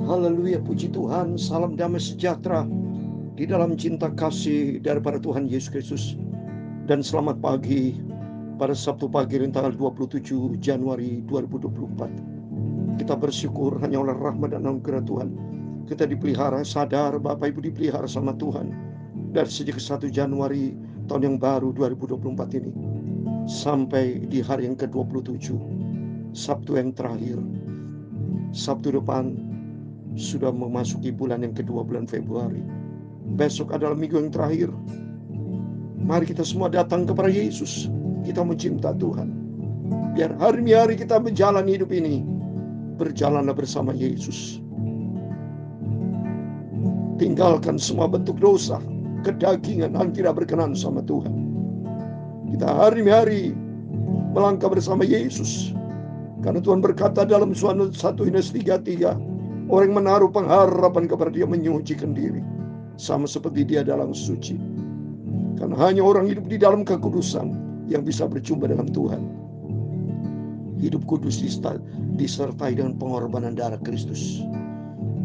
Haleluya, puji Tuhan. Salam damai sejahtera di dalam cinta kasih daripada Tuhan Yesus Kristus. Dan selamat pagi pada Sabtu pagi tanggal 27 Januari 2024. Kita bersyukur hanya oleh rahmat dan anugerah Tuhan kita dipelihara, sadar Bapak Ibu dipelihara sama Tuhan dari sejak 1 Januari tahun yang baru 2024 ini sampai di hari yang ke-27, Sabtu yang terakhir. Sabtu depan sudah memasuki bulan yang kedua, bulan Februari. Besok adalah minggu yang terakhir. Mari kita semua datang kepada Yesus. Kita mencinta Tuhan. Biar hari-hari kita menjalani hidup ini, berjalanlah bersama Yesus. Tinggalkan semua bentuk dosa, kedagingan yang tidak berkenan sama Tuhan. Kita hari-hari melangkah bersama Yesus. Karena Tuhan berkata dalam 1 Yohanes 3:3, orang yang menaruh pengharapan kepada Dia menyucikan diri, sama seperti Dia dalam suci. Karena hanya orang hidup di dalam kekudusan yang bisa berjumpa dengan Tuhan. Hidup kudus disertai dengan pengorbanan darah Kristus.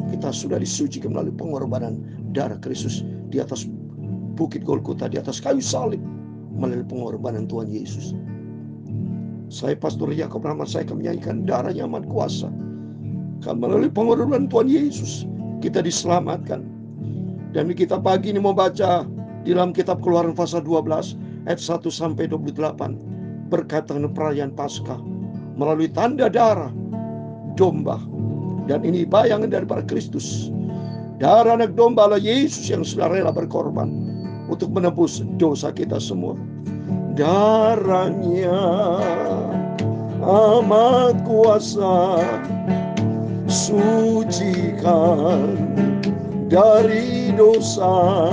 Kita sudah disucikan melalui pengorbanan darah Kristus di atas bukit Golgota, di atas kayu salib, melalui pengorbanan Tuhan Yesus. Saya Pastor Yakob Rahmat, saya akan menyanyikan darahnya amat kuasa. Kan melalui pengorbanan Tuhan Yesus kita diselamatkan. Dan kita pagi ini mau baca di dalam kitab Keluaran pasal 12 ayat 1 sampai 28 berkaitan perayaan Paskah melalui tanda darah domba. Dan ini bayangan daripada Kristus. Darah anak domba adalah Yesus yang sudah rela berkorban untuk menebus dosa kita semua. Darahnya amat kuasa, sucikan dari dosa,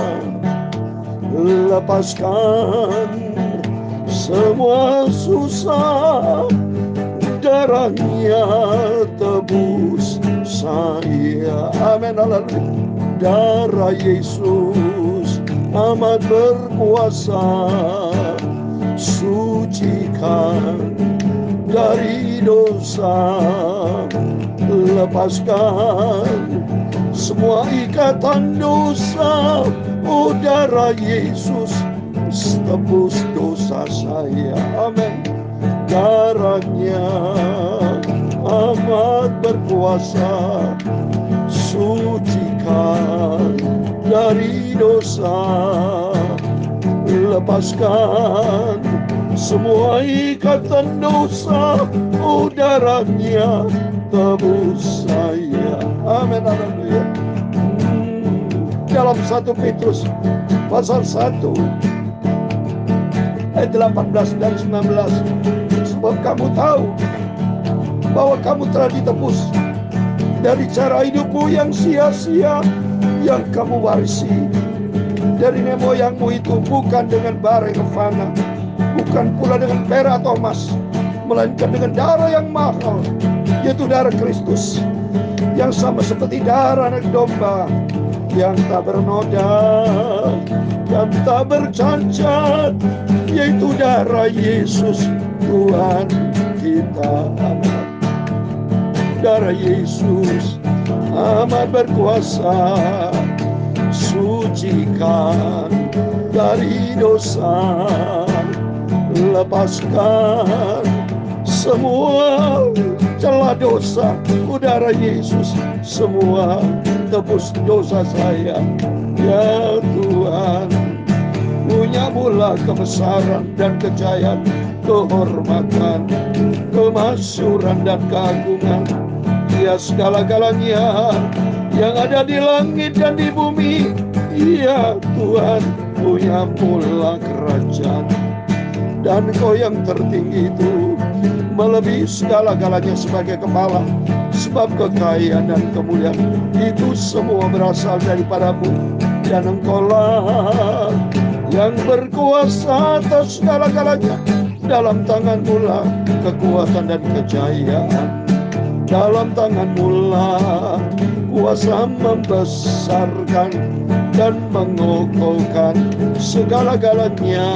lepaskan semua susah, darahnya tebus saya. Amin, haleluya. Darah Yesus amat berkuasa, sucikan dari dosa, lepaskan semua ikatan dosa. Oh, darah Yesus tebus dosa saya. Amin. Darahnya amat berkuasa, sucikan dari dosa, lepaskan semua ikatan dosa. Oh, darahnya tebus saya. Amin, haleluya. Dalam 1 Petrus pasal 1 ayat 18 dan 19, sebab kamu tahu bahwa kamu telah ditebus dari cara hidupmu yang sia-sia yang kamu warisi dari nenek moyangmu itu, bukan dengan bara yang fana, bukan pula dengan perak atau emas, melainkan dengan darah yang mahal, yaitu darah Kristus, yang sama seperti darah anak domba, yang tak bernoda, yang tak bercacat, yaitu darah Yesus Tuhan kita. Darah Yesus amat berkuasa, sucikan dari dosa, lepaskan semua celah dosa. Darah Yesus semua tebus dosa saya. Ya Tuhan, punya-Mulah kebesaran dan kejayaan, kehormatan, kemasyuran dan keagungan. Ya, segala-galanya yang ada di langit dan di bumi. Ya Tuhan, punya-Mulah kerajaan. Dan Engkau yang tertinggi itu melebihi segala-galanya sebagai kepala. Sebab kekayaan dan kemuliaan itu semua berasal daripada-Mu. Dan Engkau-lah yang berkuasa atas segala-galanya. Dalam tangan-Mu-lah kekuatan dan kejayaan. Dalam tangan-Mu-lah kuasa membesarkan dan mengokohkan segala-galanya.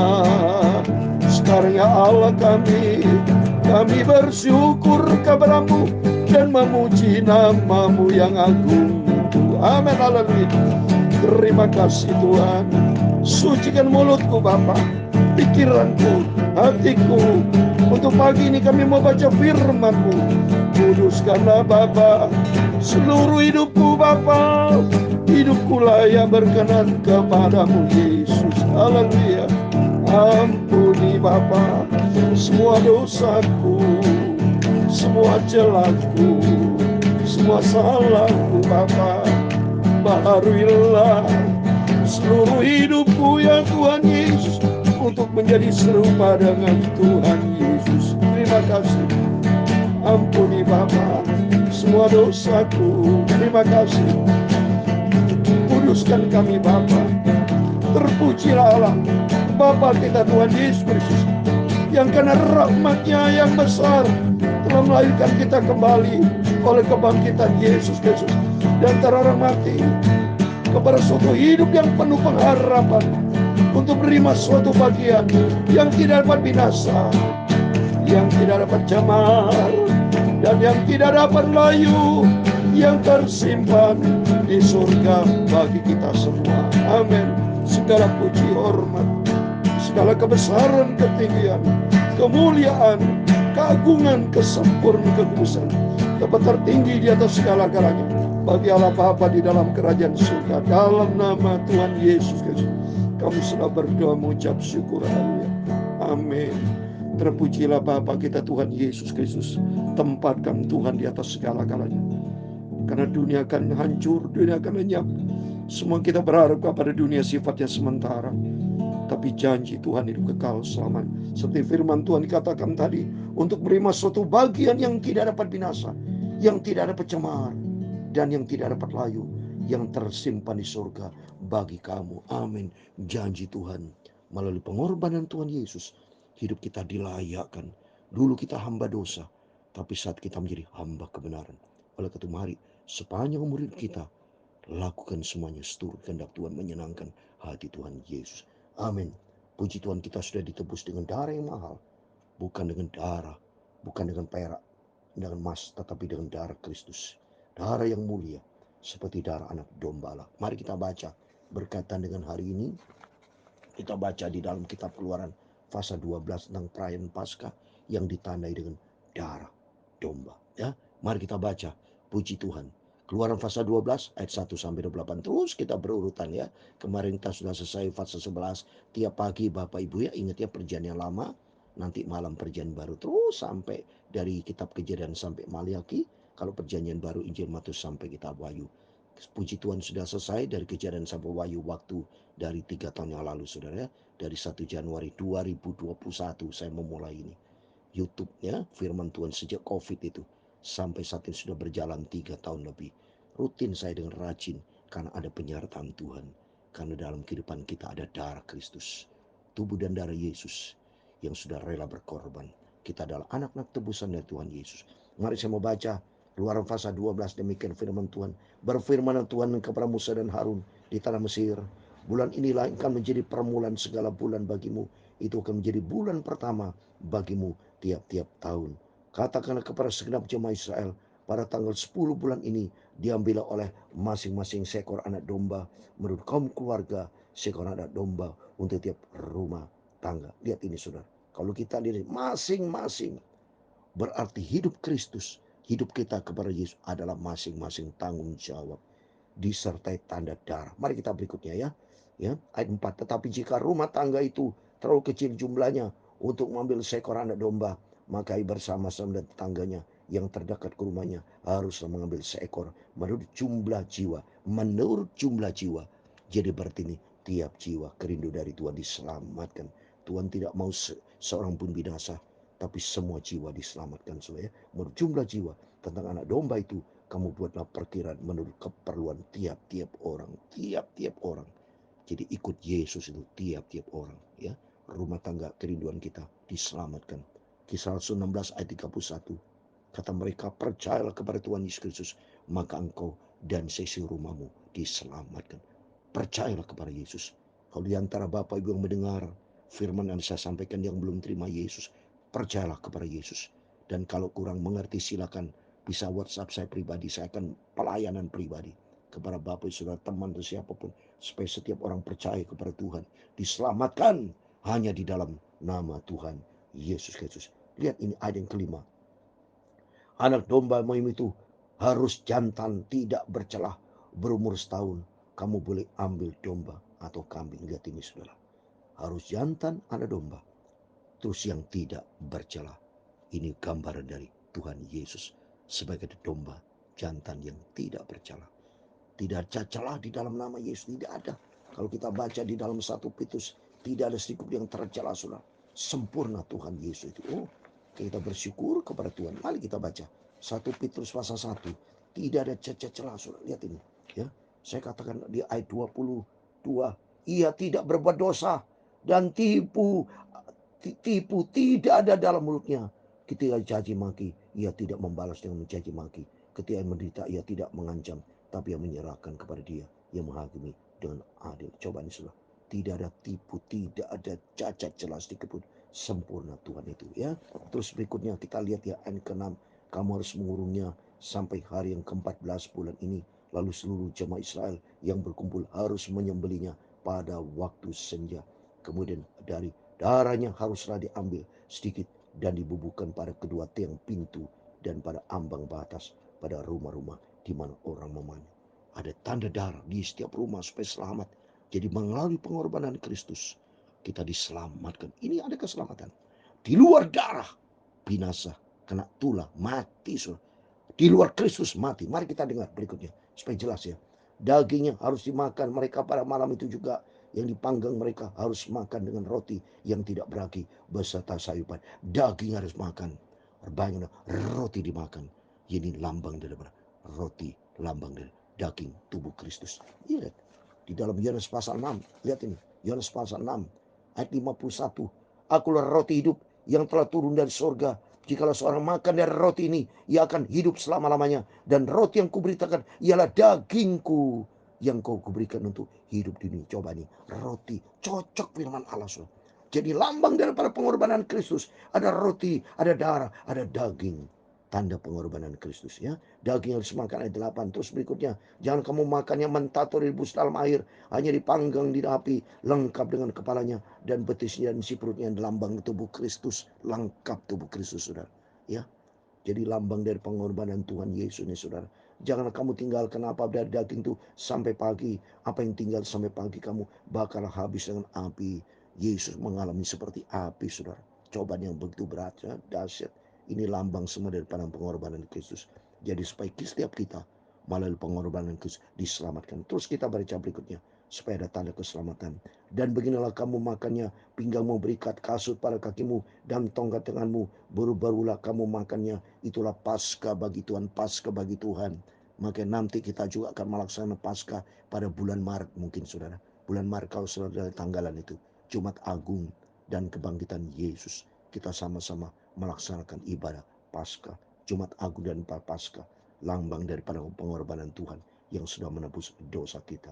Sekarang ya Allah kami bersyukur kepada-Mu dan memuji nama-Mu yang agung. Amin, haleluya. Terima kasih Tuhan. Sucikan mulutku Bapa, pikiranku, hatiku. Untuk pagi ini kami mau baca firman-Mu. Kuduskanlah Bapa seluruh hidupku Bapa. Hidupku layak berkenan kepadamu Yesus. Haleluya. Ampuni Bapa semua dosaku, semua celahku, semua salahku Bapa. Baharuilah seluruh hidupku ya Tuhan Yesus, untuk menjadi serupa dengan Tuhan Yesus. Terima kasih. Ampuni Bapa semua dosaku. Terima kasih. Kuduskan kami Bapa. Terpujilah Allah Bapa kita Tuhan Yesus Kristus, yang karena rahmat-Nya yang besar telah melahirkan kita kembali oleh kebangkitan Yesus Kristus dan antara orang mati kepada suatu hidup yang penuh pengharapan, untuk menerima suatu bagian yang tidak dapat binasa, yang tidak dapat camar, dan yang tidak dapat layu, yang tersimpan di surga bagi kita semua. Amin. Segala puji hormat, segala kebesaran, ketinggian, kemuliaan, keagungan, kesempurnaan, kekudusan dapat tertinggi di atas segala-galanya bagi Allah Bapa di dalam kerajaan surga. Dalam nama Tuhan Yesus Kristus kami sudah berdoa mengucap syukur. Haleluya. Amin. Terpujilah Bapa kita Tuhan Yesus Kristus. Tempatkan Tuhan di atas segala-galanya. Karena dunia akan hancur, dunia akan lenyap. Semua kita berharap kepada dunia sifatnya sementara, tapi janji Tuhan itu kekal selamanya. Seperti firman Tuhan dikatakan tadi, untuk menerima suatu bagian yang tidak dapat binasa, yang tidak dapat cemar, dan yang tidak dapat layu, yang tersimpan di surga bagi kamu. Amin. Janji Tuhan melalui pengorbanan Tuhan Yesus, hidup kita dilayakkan. Dulu kita hamba dosa, tapi saat kita menjadi hamba kebenaran. Oleh karena itu mari sepanjang umur hidup kita lakukan semuanya seturut kehendak Tuhan, menyenangkan hati Tuhan Yesus. Amin. Puji Tuhan, kita sudah ditebus dengan darah yang mahal, bukan dengan darah, bukan dengan perak, dengan emas, tetapi dengan darah Kristus. Darah yang mulia seperti darah anak domba Allah. Mari kita baca berkaitan dengan hari ini. Kita baca di dalam kitab Keluaran pasal 12 tentang perayaan Paskah yang ditandai dengan darah domba. Ya, mari kita baca. Puji Tuhan. Keluaran pasal 12 ayat 1 sampai 28. Terus kita berurutan ya. Kemarin kita sudah selesai pasal 11. Tiap pagi Bapak Ibu ya, ingat ya perjanjian lama, nanti malam perjanjian baru, terus sampai dari kitab Kejadian sampai Maliaki. Kalau perjanjian baru Injil Matius sampai kitab Wahyu. Puji Tuhan sudah selesai dari Kejadian sampai Wahyu, waktu dari 3 tahun yang lalu saudara ya. Dari 1 Januari 2021 saya memulai ini YouTube ya, firman Tuhan sejak COVID itu sampai saat ini sudah berjalan 3 tahun lebih. Rutin saya dengan rajin karena ada penyertaan Tuhan. Karena dalam kehidupan kita ada darah Kristus, tubuh dan darah Yesus yang sudah rela berkorban. Kita adalah anak-anak tebusan dari Tuhan Yesus. Mari saya mau baca Keluaran pasal 12, demikian firman Tuhan. Berfirman Tuhan kepada Musa dan Harun di tanah Mesir, bulan inilah akan menjadi permulaan segala bulan bagimu. Itu akan menjadi bulan pertama bagimu tiap-tiap tahun. Katakanlah kepada segenap jemaah Israel, pada tanggal 10 bulan ini diambillah oleh masing-masing seekor anak domba menurut kaum keluarga, seekor anak domba untuk tiap rumah tangga. Lihat ini saudara, kalau kita lihat masing-masing, berarti hidup Kristus, hidup kita kepada Yesus adalah masing-masing tanggung jawab, disertai tanda darah. Mari kita berikutnya ya. Ayat 4. Tetapi jika rumah tangga itu terlalu kecil jumlahnya untuk mengambil seekor anak domba, maka bersama-sama dan tetangganya yang terdekat ke rumahnya haruslah mengambil seekor menurut jumlah jiwa. Menurut jumlah jiwa. Jadi berarti ini tiap jiwa kerindu dari Tuhan diselamatkan. Tuhan tidak mau seorang pun binasa, tapi semua jiwa diselamatkan. Menurut jumlah jiwa tentang anak domba itu, kamu buatlah perkiraan menurut keperluan tiap-tiap orang. Tiap-tiap orang. Jadi ikut Yesus itu tiap-tiap orang. Ya, rumah tangga kerinduan kita diselamatkan. Kisah Rasul 16 ayat 31. Kata mereka, percayalah kepada Tuhan Yesus Kristus, maka engkau dan sesi rumahmu diselamatkan. Percayalah kepada Yesus. Kalau di antara Bapak Ibu yang mendengar firman yang saya sampaikan yang belum terima Yesus, percayalah kepada Yesus. Dan kalau kurang mengerti silakan Bisa WhatsApp saya pribadi, saya akan pelayanan pribadi kepada Bapak, Saudara, teman, atau siapapun. Supaya setiap orang percaya kepada Tuhan, diselamatkan hanya di dalam nama Tuhan Yesus Kristus. Lihat ini ayat yang kelima. Anak domba itu harus jantan, tidak bercelah, berumur setahun. Kamu boleh ambil domba atau kambing. Lihat ini saudara. Harus jantan anak domba. Terus yang tidak bercelah. Ini gambaran dari Tuhan Yesus sebagai domba jantan yang tidak bercelah. Tidak ada celah di dalam nama Yesus. Tidak ada. Kalau kita baca di dalam 1 Petrus, tidak ada sedikit yang tercela, saudara. Sempurna Tuhan Yesus itu. Oh, kita bersyukur kepada Tuhan. Mari kita baca 1 Petrus pasal 1. Tidak ada celah, saudara. Lihat ini. Ya, saya katakan di ayat 22. Ia tidak berbuat dosa dan tipu tidak ada dalam mulutnya. Ketika caci maki, ia tidak membalas dengan mencaci maki. Ketika menderita, ia tidak mengancam, tapi yang menyerahkan kepada Dia yang menghakimi dengan adil. Coba nih saudara, tidak ada tipu, tidak ada cacat celah sedikit pun. Sempurna Tuhan itu ya. Terus berikutnya kita lihat ya ayat ke-6. Kamu harus mengurungnya sampai hari yang ke-14 bulan ini. Lalu seluruh jemaah Israel yang berkumpul harus menyembelinya pada waktu senja. Kemudian dari darahnya haruslah diambil sedikit dan dibubuhkan pada kedua tiang pintu dan pada ambang batas pada rumah-rumah di mana orang memanah. Ada tanda darah di setiap rumah supaya selamat. Jadi melalui pengorbanan Kristus kita diselamatkan. Ini ada keselamatan. Di luar darah binasa, kena tulah, mati. Di luar Kristus mati. Mari kita dengar berikutnya supaya jelas ya. Dagingnya harus dimakan mereka pada malam itu juga. Yang dipanggang mereka harus makan dengan roti yang tidak beragi beserta sayuran. Daging harus makan. Banyak roti dimakan. Ini lambang daripada roti, lambang dari daging tubuh Kristus. Lihat di dalam Yohanes pasal 6. Lihat ini. Yohanes pasal 6 ayat 51. Akulah roti hidup yang telah turun dari surga. Jikalau seorang makan dari roti ini, ia akan hidup selama-lamanya. Dan roti yang kuberitakan ialah dagingku yang kau kuberikan untuk hidup di dunia. Coba nih, roti cocok firman Allah. Jadi lambang daripada pengorbanan Kristus. Ada roti, ada darah, ada daging. Tanda pengorbanan Kristus ya. Daging harus makan ayat 8. Terus berikutnya, jangan kamu makannya mentah atau direbus dalam air, hanya dipanggang di api, lengkap dengan kepalanya dan betisnya dan isi perutnya, lambang tubuh Kristus, lengkap tubuh Kristus saudara. Ya. Jadi lambang dari pengorbanan Tuhan Yesus ini saudara. Jangan kamu tinggalkan apa dari daging itu sampai pagi. Apa yang tinggal sampai pagi kamu bakal habis dengan api. Yesus mengalami seperti api saudara. Cobaan yang begitu berat ya, dahsyat. Ini lambang semua daripada pengorbanan Kristus. Jadi supaya setiap kita melalui pengorbanan Kristus diselamatkan. Terus kita baca berikutnya supaya ada tanda keselamatan. Dan beginilah kamu makannya, pinggangmu berikat, kasut pada kakimu, dan tongkat tanganmu. Baru-barulah kamu makannya. Itulah Paskah bagi Tuhan, Paskah bagi Tuhan. Maka nanti kita juga akan melaksanakan Paskah pada bulan Maret mungkin saudara. Bulan Maret kalau saudara tanggalan itu. Jumat Agung dan kebangkitan Yesus. Kita sama-sama melaksanakan ibadah Paskah. Jumat Agung dan Paskah. Lambang daripada pengorbanan Tuhan yang sudah menebus dosa kita.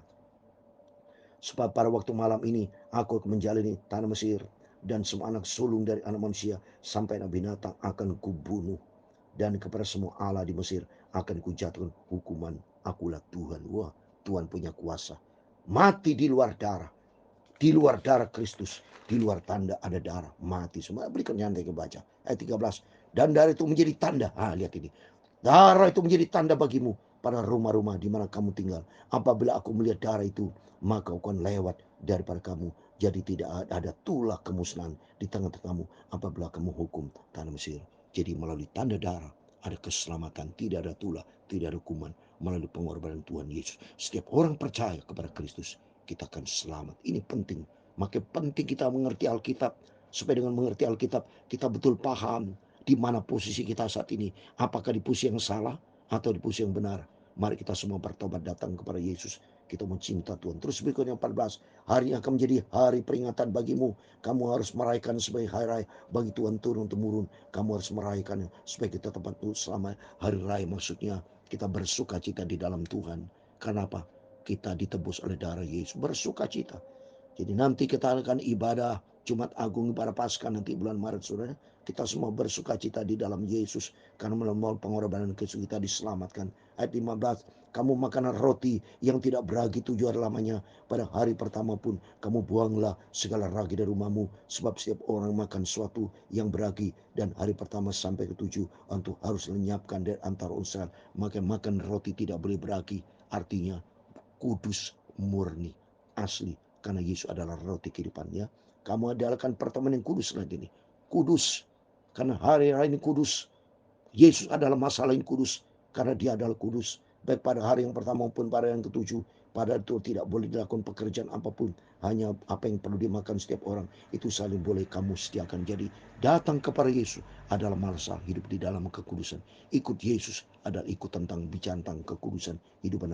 Sebab pada waktu malam ini aku akan menjalani tanah Mesir, dan semua anak sulung dari anak manusia sampai anak binatang akan kubunuh. Dan kepada semua Allah di Mesir akan kujatuhkan hukuman. Akulah Tuhan. Wah, Tuhan punya kuasa. Mati di luar darah. Di luar darah Kristus. Di luar tanda ada darah. Mati semua. Berikan nyantai kebaca. Ayat 13. Dan darah itu menjadi tanda. Lihat ini. Darah itu menjadi tanda bagimu pada rumah-rumah di mana kamu tinggal. Apabila aku melihat darah itu, maka aku akan lewat daripada kamu. Jadi tidak ada tulah kemusnahan di tengah-tengahmu apabila kamu hukum tanah Mesir. Jadi melalui tanda darah ada keselamatan, tidak ada tulah, tidak ada hukuman melalui pengorbanan Tuhan Yesus. Setiap orang percaya kepada Kristus, kita akan selamat. Ini penting. Maka penting kita mengerti Alkitab. Supaya dengan mengerti Alkitab, kita betul paham di mana posisi kita saat ini. Apakah di posisi yang salah atau di posisi yang benar. Mari kita semua bertobat datang kepada Yesus. Kita mencinta Tuhan. Terus berikutnya 14. Hari yang akan menjadi hari peringatan bagimu. Kamu harus merayakan sebagai hari raya bagi Tuhan turun-temurun. Kamu harus merayakan supaya kita tepat selama hari raya. Maksudnya kita bersuka cita di dalam Tuhan. Karena apa? Kita ditebus oleh darah Yesus. Bersuka cita. Jadi nanti kita akan ibadah Jumat Agung pada Paskah nanti bulan Maret, saudara. Kita semua bersuka cita di dalam Yesus, karena melalui pengorbanan Kristus kita diselamatkan. Ayat 15, kamu makan roti yang tidak beragi 7 hari lamanya. Pada hari pertama pun kamu buanglah segala ragi dari rumahmu, sebab setiap orang makan sesuatu yang beragi, dan hari pertama sampai ke-7 untuk harus lenyapkan dari antara Israel. Maka makan roti tidak boleh beragi, artinya kudus, murni, asli, karena Yesus adalah roti kehidupannya. Kamu adakan pertemuan yang kudus lagi nih, kudus, karena hari ini kudus. Yesus adalah masalah yang kudus, karena dia adalah kudus. Baik pada hari yang pertama maupun pada yang ke-7. Pada itu tidak boleh dilakukan pekerjaan apapun. Hanya apa yang perlu dimakan setiap orang, itu saling boleh kamu sediakan. Jadi datang kepada Yesus adalah masalah hidup di dalam kekudusan. Ikut Yesus adalah ikut tentang bicara tentang kekudusan. Hidup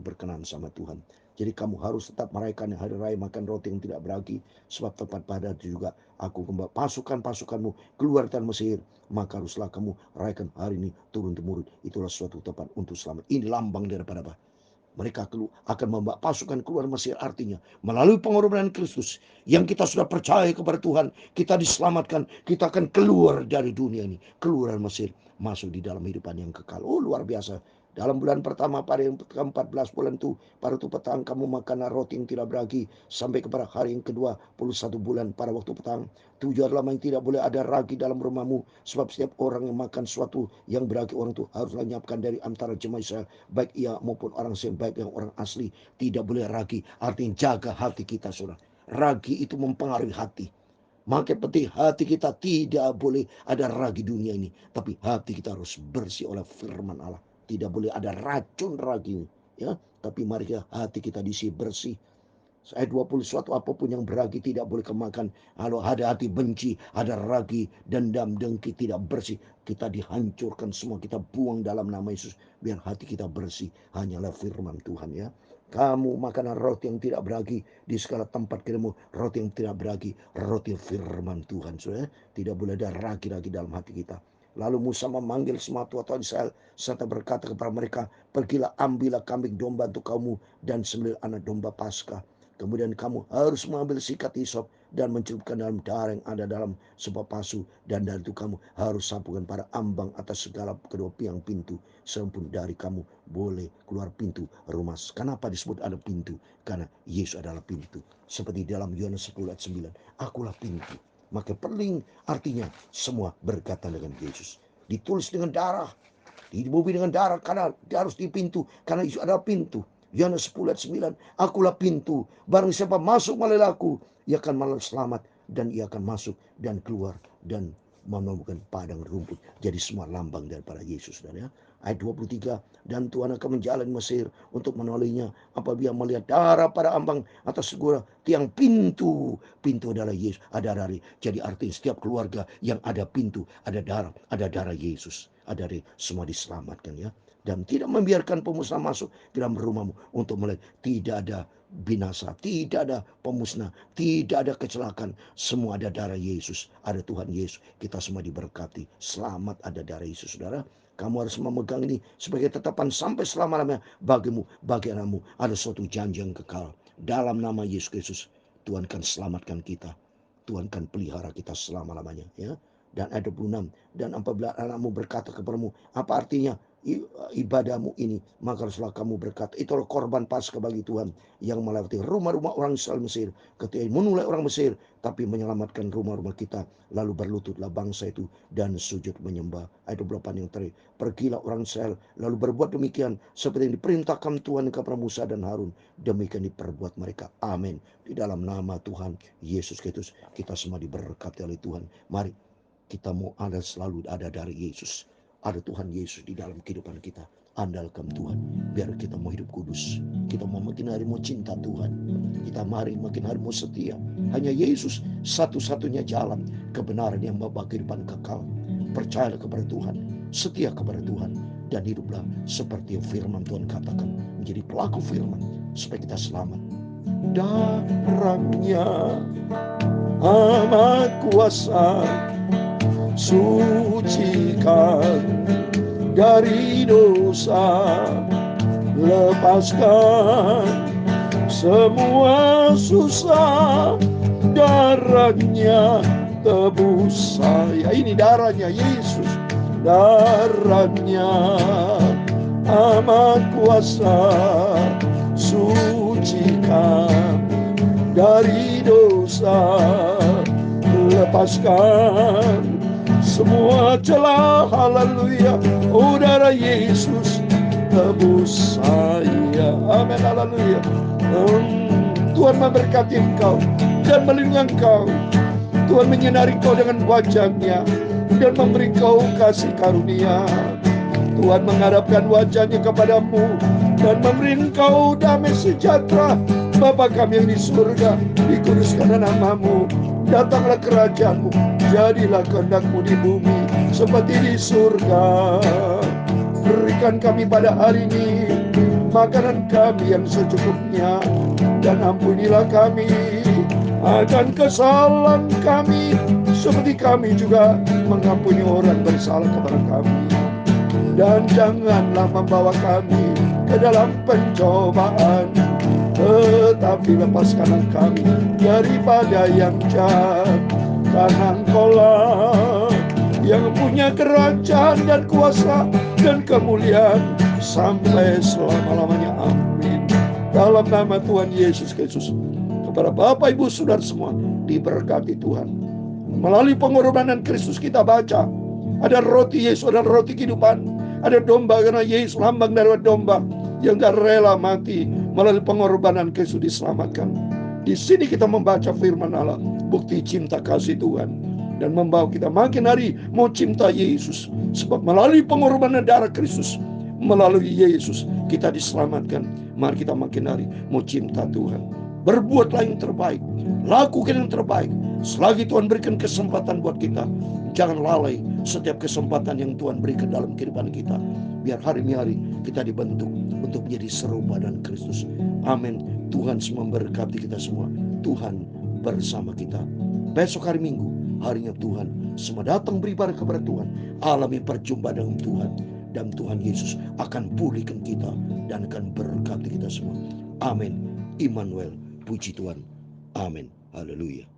berkenan sama Tuhan. Jadi kamu harus tetap merayakan hari raya makan roti yang tidak beragi. Sebab tepat pada itu juga aku kembali pasukanmu keluar dari Mesir. Maka haruslah kamu rayakan hari ini turun-temurun. Itulah suatu tempat untuk selamat. Ini lambang daripada apa? Mereka akan membawa pasukan keluar Mesir, artinya melalui pengorbanan Kristus yang kita sudah percaya kepada Tuhan, kita diselamatkan, kita akan keluar dari dunia ini, keluar dari Mesir, masuk di dalam kehidupan yang kekal. Oh, luar biasa. Dalam bulan pertama pada yang ke-14 bulan itu, pada itu petang kamu makan roti yang tidak beragi, sampai kepada hari yang ke-21 bulan pada waktu petang. 7 hari lama yang tidak boleh ada ragi dalam rumahmu, sebab setiap orang yang makan sesuatu yang beragi, orang itu harus lenyapkan dari antara jemaah Israel, baik ia maupun orang asing, baik yang orang asli. Tidak boleh ragi, artinya jaga hati kita, saudara. Ragi itu mempengaruhi hati. Maka penting hati kita tidak boleh ada ragi dunia ini, tapi hati kita harus bersih oleh firman Allah. Tidak boleh ada racun ragi, ya. Tapi mari hati kita diisi bersih. Ayat 20, suatu apapun yang beragi tidak boleh kemakan. Kalau ada hati benci, ada ragi, dendam, dengki, tidak bersih, kita dihancurkan semua, kita buang dalam nama Yesus. Biar hati kita bersih, hanyalah firman Tuhan, ya. Kamu makanan roti yang tidak beragi di segala tempat ketemu, roti yang tidak beragi, roti firman Tuhan. Saudara, tidak boleh ada ragi-ragi dalam hati kita. Lalu Musa memanggil semua tua-tua Israel serta berkata kepada mereka, pergilah ambillah kambing domba untuk kamu dan sembelih anak domba Paskah. Kemudian kamu harus mengambil sikat hisop dan mencelupkan dalam darah yang ada dalam sebuah pasu, dan dari itu kamu harus sapukan pada ambang atas segala kedua tiang pintu, sempun dari kamu boleh keluar pintu rumah. Kenapa disebut ada pintu? Karena Yesus adalah pintu. Seperti dalam Yohanes 10 ayat 9, akulah pintu. Maka paling artinya semua berkaitan dengan Yesus. Ditulis dengan darah, dibubuhi dengan darah, karena dia harus di pintu, karena Yesus adalah pintu. Yohanes 10 ayat 9, akulah pintu, barang siapa masuk melalui aku, ia akan malah selamat, dan ia akan masuk dan keluar dan menemukan padang rumput. Jadi semua lambang daripada Yesus, saudara, ya. Ayat 23, dan Tuhan akan menjalani Mesir untuk menolongnya apabila melihat darah pada ambang atas segala tiang pintu. Pintu adalah Yesus, ada dari. Jadi artinya setiap keluarga yang ada pintu, ada darah Yesus, ada dari, semua diselamatkan, ya. Dan tidak membiarkan pemusnah masuk ke dalam rumahmu untuk melihat. Tidak ada binasa, tidak ada pemusnah, tidak ada kecelakaan. Semua ada darah Yesus, ada Tuhan Yesus. Kita semua diberkati. Selamat ada darah Yesus, saudara. Kamu harus memegang ini sebagai tetapan sampai selama-lamanya bagimu, bagi anakmu. Ada suatu janji yang kekal. Dalam nama Yesus Kristus, Tuhan akan selamatkan kita. Tuhan akan pelihara kita selama-lamanya, ya. Dan ayat 26, dan apabila anakmu berkata kepadamu, apa artinya ibadahmu ini, maka haruslah kamu berkata, itulah korban Paskah bagi Tuhan yang melewati rumah-rumah orang Israel Mesir, ketika menulai orang Mesir, tapi menyelamatkan rumah-rumah kita. Lalu berlututlah bangsa itu dan sujud menyembah. Ayat 28 yang terakhir, pergilah orang Israel lalu berbuat demikian seperti yang diperintahkan Tuhan kepada Musa dan Harun, demikian diperbuat mereka. Amin. Di dalam nama Tuhan Yesus Kristus, kita semua diberkati oleh Tuhan. Mari kita mau selalu ada dari Yesus. Ada Tuhan Yesus di dalam kehidupan kita. Andalkan Tuhan. Biar kita mau hidup kudus. Kita mau makin hari mau cinta Tuhan. Kita mari makin hari mau setia. Hanya Yesus satu-satunya jalan kebenaran yang membawa kehidupan kekal. Percayalah kepada Tuhan. Setia kepada Tuhan. Dan hiduplah seperti yang firman Tuhan katakan. Menjadi pelaku firman. Supaya kita selamat. Darahnya amat kuasa, sucikan dari dosa, lepaskan semua susah, darahnya tebus saya. Ini darahnya Yesus, darahnya amat kuasa, sucikan dari dosa, lepaskan semua celah. Haleluya, oh darah Yesus tebus saya. Amin, haleluya. Tuhan memberkati engkau dan melindungi engkau. Tuhan menyinari engkau dengan wajah-Nya dan memberi engkau kasih karunia. Tuhan menghadapkan wajah-Nya kepadamu dan memberi engkau damai sejahtera. Bapa kami yang di surga, dikuduskanlah nama-Mu, datanglah kerajaan-Mu, jadilah kehendak-Mu di bumi seperti di surga. Berikan kami pada hari ini makanan kami yang secukupnya, dan ampunilah kami akan kesalahan kami, seperti kami juga mengampuni orang bersalah kepada kami. Dan janganlah membawa kami ke dalam pencobaan, tetapi lepaskanlah kami daripada yang jahat. Karena Engkau-lah yang punya kerajaan dan kuasa dan kemuliaan sampai selama-lamanya. Amin. Dalam nama Tuhan Yesus Kristus, kepada Bapak, Ibu, Saudara semua, diberkati Tuhan. Melalui pengorbanan Kristus kita baca, ada roti Yesus, ada roti kehidupan, ada domba, karena Yesus lambang dari domba yang gak rela mati. Melalui pengorbanan Kristus diselamatkan. Di sini kita membaca firman Allah, bukti cinta kasih Tuhan, dan membawa kita makin hari mau cinta Yesus. Sebab melalui pengorbanan darah Kristus, melalui Yesus kita diselamatkan. Mari kita makin hari mau cinta Tuhan. Berbuatlah yang terbaik, lakukan yang terbaik selagi Tuhan berikan kesempatan buat kita. Jangan lalai setiap kesempatan yang Tuhan berikan dalam kehidupan kita. Biar hari-hari kita dibentuk untuk menjadi serupa dengan Kristus. Amin. Tuhan memberkati kita semua. Tuhan bersama kita. Besok hari Minggu, harinya Tuhan, semua datang beribadah kepada Tuhan, alami perjumpaan dengan Tuhan, dan Tuhan Yesus akan pulihkan kita dan akan berkati kita semua. Amin. Immanuel, puji Tuhan. Amin. Haleluya.